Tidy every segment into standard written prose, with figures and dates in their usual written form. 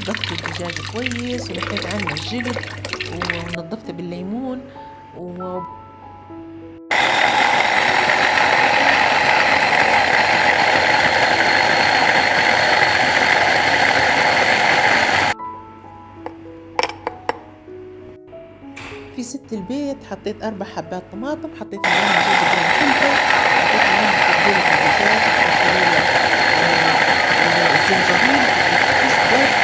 نضفت الدجاج كويس ونحيت عنه الجلد ونضفته بالليمون. في ست البيت حطيت 4 حبات طماطم، حطيت عليهم جزء من فلفل، حطيت عليهم تتبيلة الدجاج، حطيت الزنجبيل، حطيت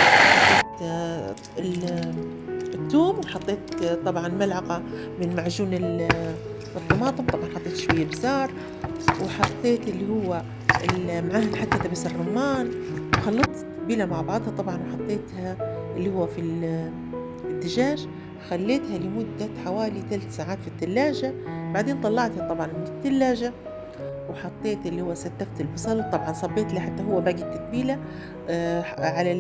الثوم، وحطيت طبعا ملعقة من معجون الطماطم، طبعا حطيت شوية بزار، وحطيت اللي هو معاها حتى دبس الرمان، وخلطت التتبيلة مع بعضها طبعا، وحطيتها اللي هو في الدجاج. خليتها لمدة حوالي 3 ساعات في الثلاجة. بعدين طلعتها طبعا من الثلاجة، وحطيت اللي هو ستفت البصل، طبعا صبيت له حتى هو باقي التتبيلة على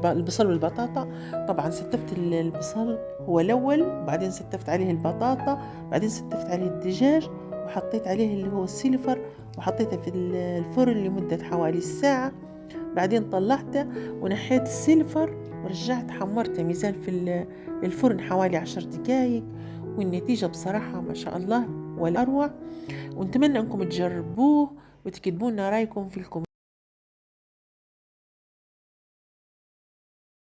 البصل والبطاطا. طبعا ستفت البصل هو الأول، وبعدين ستفت عليه البطاطا، بعدين ستفت عليه الدجاج، وحطيت عليه اللي هو السلفر، وحطيته في الفرن لمدة حوالي ساعة. بعدين طلعته ونحيت السلفر، ورجعت حمرته ميزان في الفرن حوالي 10 دقايق. والنتيجة بصراحة ما شاء الله ولا أروع. ونتمنى أنكم تجربوه وتكتبوا لنا رأيكم في الكومنتات.